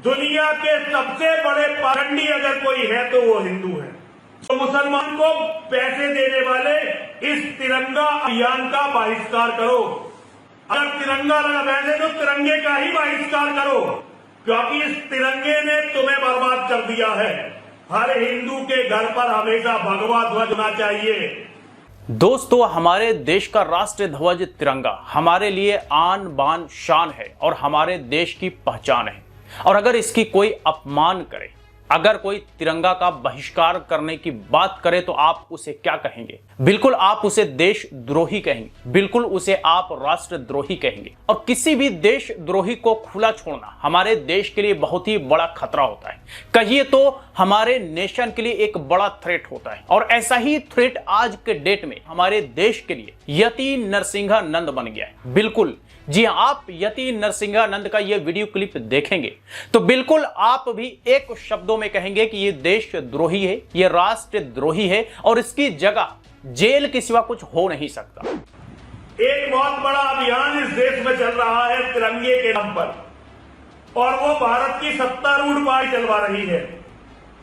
दुनिया के सबसे बड़े पाखंडी अगर कोई है तो वो हिंदू है। तो मुसलमान को पैसे देने वाले इस तिरंगा अभियान का बहिष्कार करो। अगर तिरंगा लगा है तो तिरंगे का ही बहिष्कार करो, क्योंकि इस तिरंगे ने तुम्हें बर्बाद कर दिया है। हर हिंदू के घर पर हमेशा भगवा ध्वज होना चाहिए। दोस्तों, हमारे देश का राष्ट्रीय ध्वज तिरंगा हमारे लिए आन बान शान है और हमारे देश की पहचान है। और अगर इसकी कोई अपमान करे, अगर कोई तिरंगा का बहिष्कार करने की बात करे तो आप उसे क्या कहेंगे? बिल्कुल आप उसे देशद्रोही कहेंगे, बिल्कुल उसे आप राष्ट्रद्रोही कहेंगे। और किसी भी देशद्रोही को खुला छोड़ना हमारे देश के लिए बहुत ही बड़ा खतरा होता है, कहिए तो हमारे नेशन के लिए एक बड़ा थ्रेट होता है। और ऐसा ही थ्रेट आज के डेट में हमारे देश के लिए यति नरसिंहानंद बन गया है। बिल्कुल जी हाँ, आप यति नरसिंहानंद का यह वीडियो क्लिप देखेंगे तो बिल्कुल आप भी एक शब्दों में कहेंगे कि यह देशद्रोही है, यह राष्ट्रद्रोही है और इसकी जगह जेल के सिवा कुछ हो नहीं सकता। एक बहुत बड़ा अभियान इस देश में चल रहा है तिरंगे के नाम पर, और वो भारत की सत्तारूढ़ पार्टी चलवा रही है।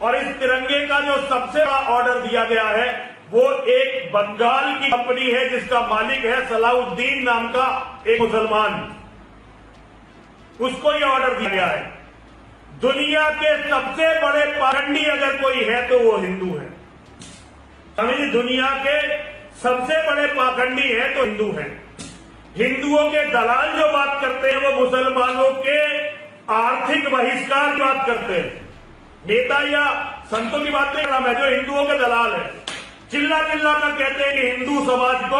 और इस तिरंगे का जो सबसे बड़ा ऑर्डर दिया गया है वो एक बंगाल की कंपनी है जिसका मालिक है सलाउद्दीन नाम का एक मुसलमान, उसको ये ऑर्डर दिया गया है। दुनिया के सबसे बड़े पाखंडी अगर कोई है तो वो हिंदू है। समझिए, दुनिया के सबसे बड़े पाखंडी है तो हिंदू है। हिंदुओं के दलाल जो बात करते हैं वो मुसलमानों के आर्थिक बहिष्कार की बात करते हैं। नेता या संतों की बात नहीं कर रहा मैं, जो हिंदुओं के दलाल है चिल्ला चिल्ला कर कहते हैं कि हिंदू समाज को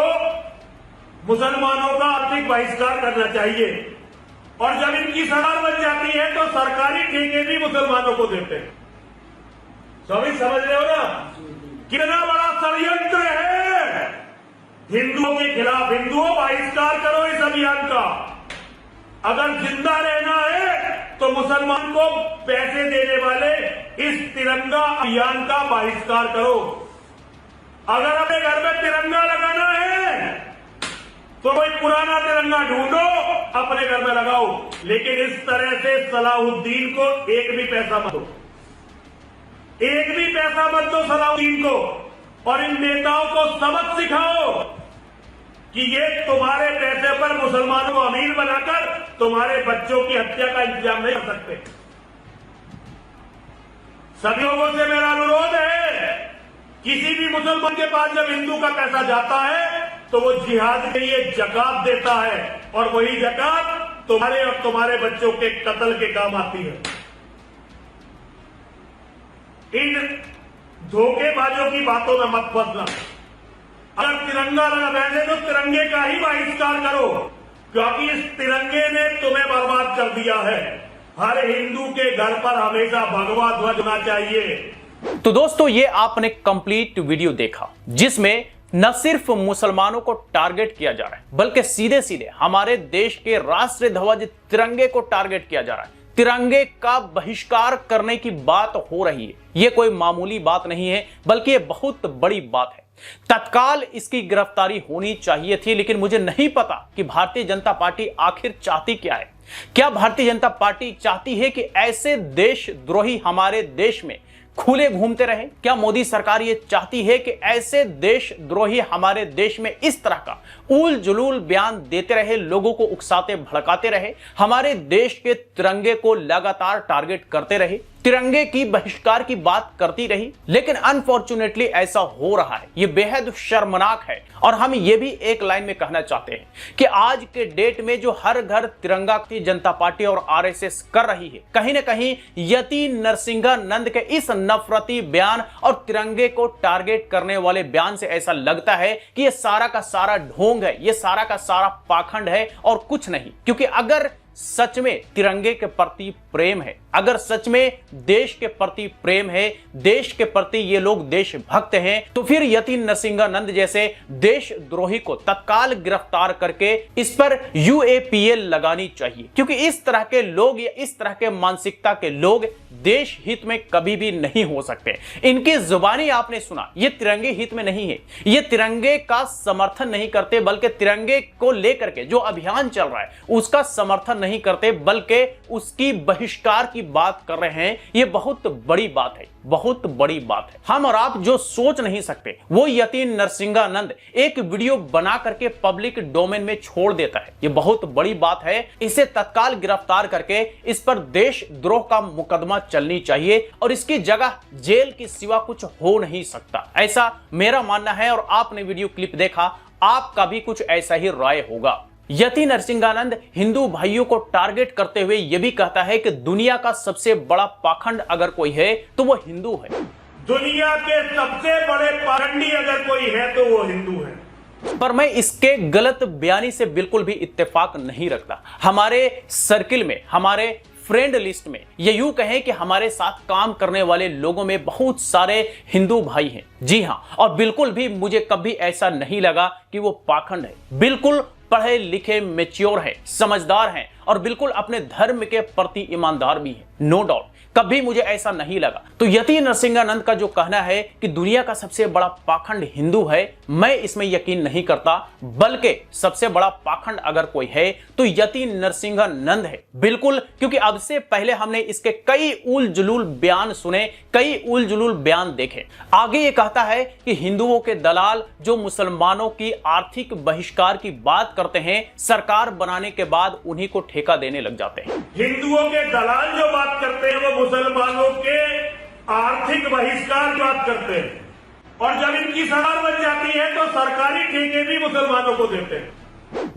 मुसलमानों का आर्थिक बहिष्कार करना चाहिए। और जब इनकी सरकार बन जाती है तो सरकारी ठेके भी मुसलमानों को देते हैं। सभी समझ रहे हो ना कितना बड़ा षड्यंत्र है हिंदुओं के खिलाफ। हिंदुओं, बहिष्कार करो इस अभियान का। अगर जिंदा रहना है तो मुसलमान को पैसे देने वाले इस तिरंगा अभियान का बहिष्कार करो। अगर अपने घर में तिरंगा लगाना है तो कोई पुराना तिरंगा ढूंढो, अपने घर में लगाओ, लेकिन इस तरह से सलाउद्दीन को एक भी पैसा मत दो, एक भी पैसा मत दो सलाउद्दीन को। और इन नेताओं को सबक सिखाओ कि ये तुम्हारे पैसे पर मुसलमानों को अमीर बनाकर तुम्हारे बच्चों की हत्या का इंतजाम नहीं कर सकते। सभी लोगों से मेरा अनुरोध है, किसी भी मुसलमान के पास जब हिंदू का पैसा जाता है तो वो जिहाद के लिए जकात देता है, और वही जकात तुम्हारे और तुम्हारे बच्चों के कत्ल के काम आती है। इन धोखेबाजों की बातों में मत फंसना। अगर तिरंगा लगा है तो तिरंगे का ही बहिष्कार करो, क्योंकि इस तिरंगे ने तुम्हें बर्बाद कर दिया है। हर हिंदू के घर पर हमेशा भगवा ध्वज होना चाहिए। तो दोस्तों, ये आपने कंप्लीट वीडियो देखा जिसमें न सिर्फ मुसलमानों को टारगेट किया जा रहा है बल्कि सीधे सीधे हमारे देश के राष्ट्रीय ध्वज तिरंगे को टारगेट किया जा रहा है। तिरंगे का बहिष्कार करने की बात हो रही है। यह कोई मामूली बात नहीं है बल्कि यह बहुत बड़ी बात है। तत्काल इसकी गिरफ्तारी होनी चाहिए थी, लेकिन मुझे नहीं पता कि भारतीय जनता पार्टी आखिर चाहती क्या है। क्या भारतीय जनता पार्टी चाहती है कि ऐसे देशद्रोही हमारे देश में खुले घूमते रहे? क्या मोदी सरकार ये चाहती है कि ऐसे देशद्रोही हमारे देश में इस तरह का उल जुलूल बयान देते रहे, लोगों को उकसाते भड़काते रहे, हमारे देश के तिरंगे को लगातार टारगेट करते रहे, तिरंगे की बहिष्कार की बात करती रही? लेकिन अनफॉर्चुनेटली ऐसा हो रहा है। यह बेहद शर्मनाक है। और हम ये भी एक लाइन में कहना चाहते हैं कि आज के डेट में जो हर घर तिरंगा की जनता पार्टी और आरएसएस कर रही है, कहीं ना कहीं यति नरसिंहानंद के इस नफरती बयान और तिरंगे को टारगेट करने वाले बयान से ऐसा लगता है कि यह सारा का सारा ढोंग है, यह सारा का सारा पाखंड है और कुछ नहीं। क्योंकि अगर सच में तिरंगे के प्रति प्रेम है, अगर सच में देश के प्रति प्रेम है, देश के प्रति ये लोग देशभक्त हैं, तो फिर यति नरसिंहानंद जैसे देशद्रोही को तत्काल गिरफ्तार करके इस पर यूएपीएल लगानी चाहिए। क्योंकि इस तरह के लोग या इस तरह के मानसिकता के लोग देश हित में कभी भी नहीं हो सकते। इनकी जुबानी आपने सुना, ये तिरंगे हित में नहीं है, ये तिरंगे का समर्थन नहीं करते, बल्कि तिरंगे को लेकर के जो अभियान चल रहा है उसका समर्थन नहीं करते बल्कि उसकी बहिष्कार की बात कर रहे हैं। ये बहुत बड़ी बात है, बहुत बड़ी बात है। हम और आप जो सोच नहीं सकते वो यतीन नरसिंहानंद एक वीडियो बना करके पब्लिक डोमेन में छोड़ देता है। ये बहुत बड़ी बात है। इसे तत्काल गिरफ्तार करके इस पर देशद्रोह का मुकदमा चलनी चाहिए और इसकी जगह जेल की सिवा कुछ हो नहीं सकता, ऐसा मेरा मानना है। और आपने वीडियो क्लिप देखा, आपका भी कुछ ऐसा ही राय होगा। यतीन नरसिंहानंद हिंदू भाइयों को टारगेट करते हुए यह भी कहता है कि दुनिया का सबसे बड़ा पाखंड अगर कोई है तो वो हिंदू है। दुनिया के सबसे बड़े पाखंडी अगर कोई है तो वो हिंदू है। पर मैं इसके गलत बयानी से बिल्कुल भी इत्तेफाक नहीं रखता। हमारे सर्किल में, हमारे फ्रेंड लिस्ट में, ये यूं कहें कि हमारे साथ काम करने वाले लोगों में बहुत सारे हिंदू भाई हैं। जी हां, और बिल्कुल भी मुझे कभी ऐसा नहीं लगा कि वो पाखंड है। बिल्कुल पढ़े लिखे, मैच्योर हैं, समझदार हैं और बिल्कुल अपने धर्म के प्रति ईमानदार भी हैं। नो डाउट, कभी मुझे ऐसा नहीं लगा। तो यतीन नरसिंहानंद का जो कहना है कि दुनिया का सबसे बड़ा पाखंड हिंदू है, मैं इसमें यकीन नहीं करता। बल्कि सबसे बड़ा पाखंड अगर कोई है तो यतीन नरसिंहानंद है। बिल्कुल, क्योंकि अब से पहले हमने इसके कई उल जुलूल बयान सुने, कई उल जुलूल बयान देखे। आगे ये कहता है कि हिंदुओं के दलाल जो मुसलमानों की आर्थिक बहिष्कार की बात करते हैं, सरकार बनाने के बाद उन्हीं को ठेका देने लग जाते हैं। हिंदुओं के दलाल जो बात करते हैं वो मुसलमानों के आर्थिक बहिष्कार की बात करते हैं, और जब इनकी सरकार बन जाती है तो सरकारी ठेके भी मुसलमानों को देते हैं।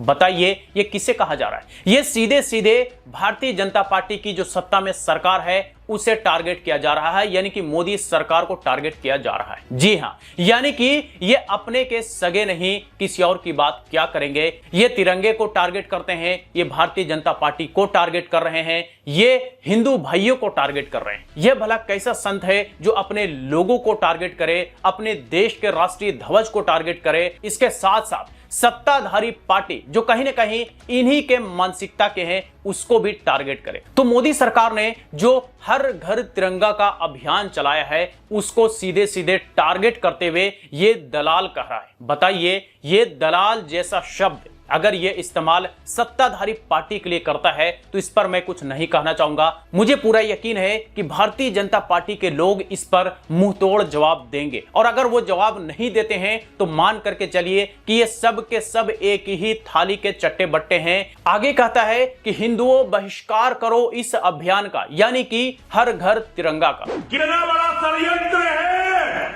बताइए ये किसे कहा जा रहा है? ये सीधे सीधे भारतीय जनता पार्टी की जो सत्ता में सरकार है उसे टारगेट किया जा रहा है, यानी कि मोदी सरकार को टारगेट किया जा रहा है। जी हां, यानी कि ये अपने के सगे नहीं किसी और की बात क्या करेंगे। ये तिरंगे को टारगेट करते हैं, ये भारतीय जनता पार्टी को टारगेट कर रहे हैं, ये हिंदू भाइयों को टारगेट कर रहे हैं। यह भला कैसा संत है जो अपने लोगों को टारगेट करे, अपने देश के राष्ट्रीय ध्वज को टारगेट करे, इसके साथ साथ सत्ताधारी पार्टी जो कहीं ना कहीं इन्हीं के मानसिकता के हैं उसको भी टारगेट करे। तो मोदी सरकार ने जो हर घर तिरंगा का अभियान चलाया है उसको सीधे सीधे टारगेट करते हुए ये दलाल कह रहा है। बताइए, ये दलाल जैसा शब्द अगर ये इस्तेमाल सत्ताधारी पार्टी के लिए करता है तो इस पर मैं कुछ नहीं कहना चाहूंगा। मुझे पूरा यकीन है कि भारतीय जनता पार्टी के लोग इस पर मुंह तोड़ जवाब देंगे, और अगर वो जवाब नहीं देते हैं तो मान करके चलिए कि ये सब के सब एक ही थाली के चट्टे बट्टे हैं। आगे कहता है कि हिंदुओं बहिष्कार करो इस अभियान का, यानी कि हर घर तिरंगा का। कितना बड़ा षड्यंत्र है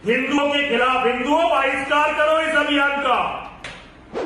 हिंदुओं के खिलाफ। हिंदुओं बहिष्कार करो इस अभियान का।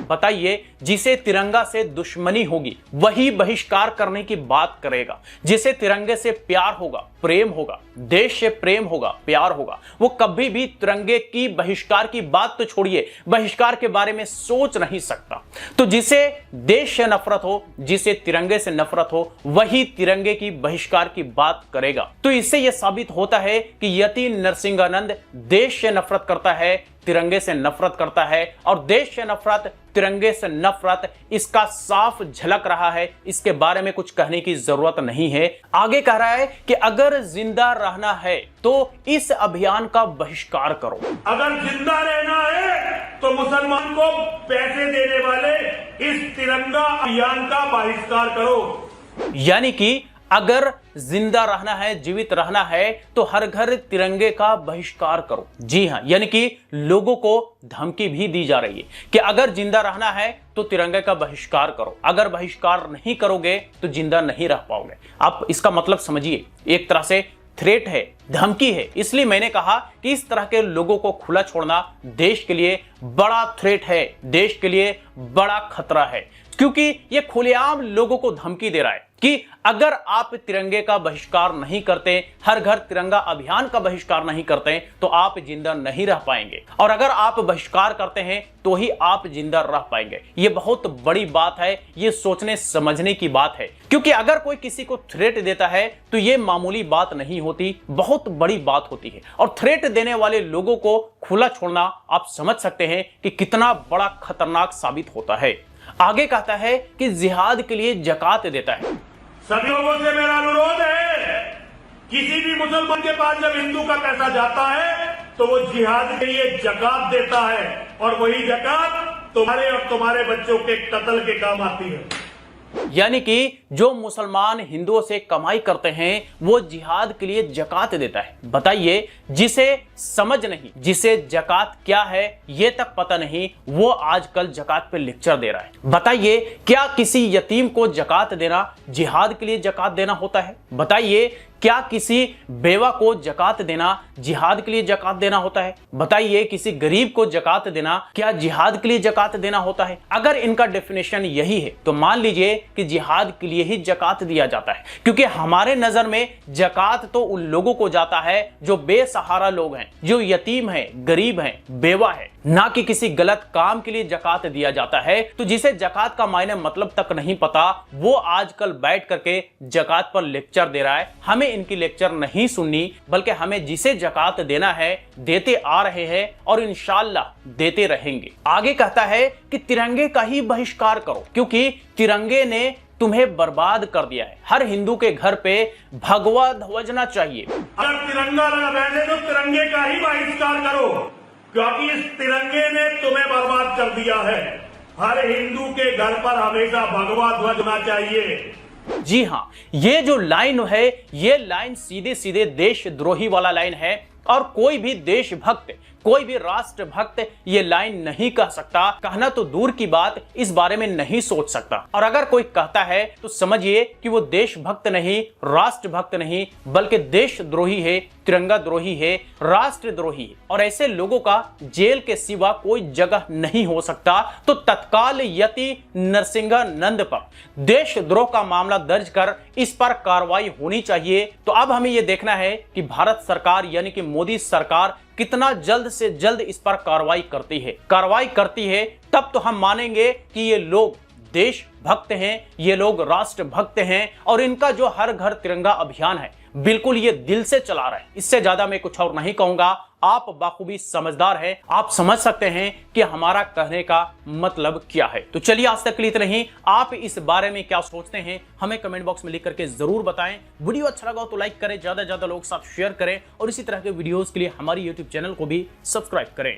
बताइए, जिसे तिरंगा से दुश्मनी होगी वही बहिष्कार करने की बात करेगा। जिसे तिरंगे से प्यार होगा, प्रेम होगा, देश से प्रेम होगा, प्यार होगा, वो कभी भी तिरंगे की बहिष्कार की बात तो छोड़िए, बहिष्कार के बारे में सोच नहीं सकता। तो जिसे देश से नफरत हो, जिसे तिरंगे से नफरत हो, वही तिरंगे की बहिष्कार की बात करेगा। तो इससे यह साबित होता है कि यतीन नरसिंहानंद देश से नफरत करता है, तिरंगे से नफरत करता है, और देश से नफरत, तिरंगे से नफरत इसका साफ झलक रहा है। इसके बारे में कुछ कहने की जरूरत नहीं है। आगे कह रहा है कि अगर जिंदा रहना है तो इस अभियान का बहिष्कार करो। अगर जिंदा रहना है तो मुसलमान को पैसे देने वाले इस तिरंगा अभियान का बहिष्कार करो। यानी कि अगर जिंदा रहना है, जीवित रहना है तो हर घर तिरंगे का बहिष्कार करो। जी हां, यानी कि लोगों को धमकी भी दी जा रही है कि अगर जिंदा रहना है तो तिरंगे का बहिष्कार करो, अगर बहिष्कार नहीं करोगे तो जिंदा नहीं रह पाओगे। आप इसका मतलब समझिए, एक तरह से थ्रेट है, धमकी है। इसलिए मैंने कहा कि इस तरह के लोगों को खुला छोड़ना देश के लिए बड़ा थ्रेट है, देश के लिए बड़ा खतरा है, क्योंकि ये खुलेआम लोगों को धमकी दे रहा है कि अगर आप तिरंगे का बहिष्कार नहीं करते, हर घर तिरंगा अभियान का बहिष्कार नहीं करते तो आप जिंदा नहीं रह पाएंगे, और अगर आप बहिष्कार करते हैं तो ही आप जिंदा रह पाएंगे। ये बहुत बड़ी बात है, ये सोचने समझने की बात है, क्योंकि अगर कोई किसी को थ्रेट देता है तो ये मामूली बात नहीं होती, बहुत बड़ी बात होती है। और थ्रेट देने वाले लोगों को खुला छोड़ना आप समझ सकते हैं कि कितना बड़ा खतरनाक साबित होता है। आगे कहता है कि जिहाद के लिए जकात देता है। सभी लोगों से मेरा अनुरोध है, किसी भी मुसलमान के पास जब हिंदू का पैसा जाता है तो वो जिहाद के लिए जकात देता है, और वही जकात तुम्हारे और तुम्हारे बच्चों के कत्ल के काम आती है। यानी कि जो मुसलमान हिंदुओं से कमाई करते हैं वो जिहाद के लिए जकात देता है। बताइए, जिसे समझ नहीं, जिसे जकात क्या है ये तक पता नहीं, वो आजकल जकात पे लेक्चर दे रहा है। बताइए, क्या किसी यतीम को जकात देना जिहाद के लिए जकात देना होता है? बताइए, क्या किसी बेवा को जकात देना जिहाद के लिए जकात देना होता है? बताइए, किसी गरीब को जकात देना क्या जिहाद के लिए जकात देना होता है? अगर इनका डेफिनेशन यही है तो मान लीजिए कि जिहाद के लिए ही जकात दिया जाता है, क्योंकि हमारे नजर में जकात तो उन लोगों को जाता है जो बेसहारा लोग हैं, जो यतीम हैं, गरीब हैं, बेवा है, ना कि किसी गलत काम के लिए जकात दिया जाता है। तो जिसे जकात का मायने मतलब तक नहीं पता, वो आजकल बैठ करके जकात पर लेक्चर दे रहा है। हमें इनकी लेक्चर नहीं सुननी, बल्कि हमें जिसे जकात देना है देते आ रहे हैं और इंशाअल्लाह देते रहेंगे। आगे कहता है कि तिरंगे का ही बहिष्कार करो, क्योंकि तिरंगे ने तुम्हें बर्बाद कर दिया है। हर हिंदू के घर पे भगवा ध्वजना चाहिए। अगर तिरंगा रहने दो, तिरंगे का ही बहिष्कार करो, क्योंकि इस तिरंगे ने तुम्हें बर्बाद कर दिया है। हर हिंदू के घर पर हमेशा भगवा ध्वज होना चाहिए। जी हां, ये जो लाइन है, ये लाइन सीधे सीधे देशद्रोही वाला लाइन है, और कोई भी देशभक्त, कोई भी राष्ट्रभक्त ये लाइन नहीं कह सकता। कहना तो दूर की बात, इस बारे में नहीं सोच सकता। और अगर कोई कहता है तो समझिए कि वो देशभक्त नहीं, राष्ट्रभक्त नहीं, बल्कि देशद्रोही है, तिरंगा द्रोही है, राष्ट्रद्रोही है। और ऐसे लोगों का जेल के सिवा कोई जगह नहीं हो सकता। तो तत्काल यति नरसिंहानंद पर देशद्रोह का मामला दर्ज कर इस पर कार्रवाई होनी चाहिए। तो अब हमें यह देखना है कि भारत सरकार यानी कि मोदी सरकार कितना जल्द से जल्द इस पर कार्रवाई करती है। तब तो हम मानेंगे कि ये लोग देशभक्त हैं, ये लोग राष्ट्रभक्त हैं, और इनका जो हर घर तिरंगा अभियान है बिल्कुल ये दिल से चला रहा है। इससे ज्यादा मैं कुछ और नहीं कहूंगा। आप बाखूबी समझदार हैं, आप समझ सकते हैं कि हमारा कहने का मतलब क्या है। तो चलिए, आज तक के लिए इतना ही। आप इस बारे में क्या सोचते हैं हमें कमेंट बॉक्स में लिख करके जरूर बताएं। वीडियो अच्छा लगा तो लाइक करें, ज्यादा से ज्यादा लोग साथ शेयर करें, और इसी तरह के वीडियोस के लिए हमारी यूट्यूब चैनल को भी सब्सक्राइब करें।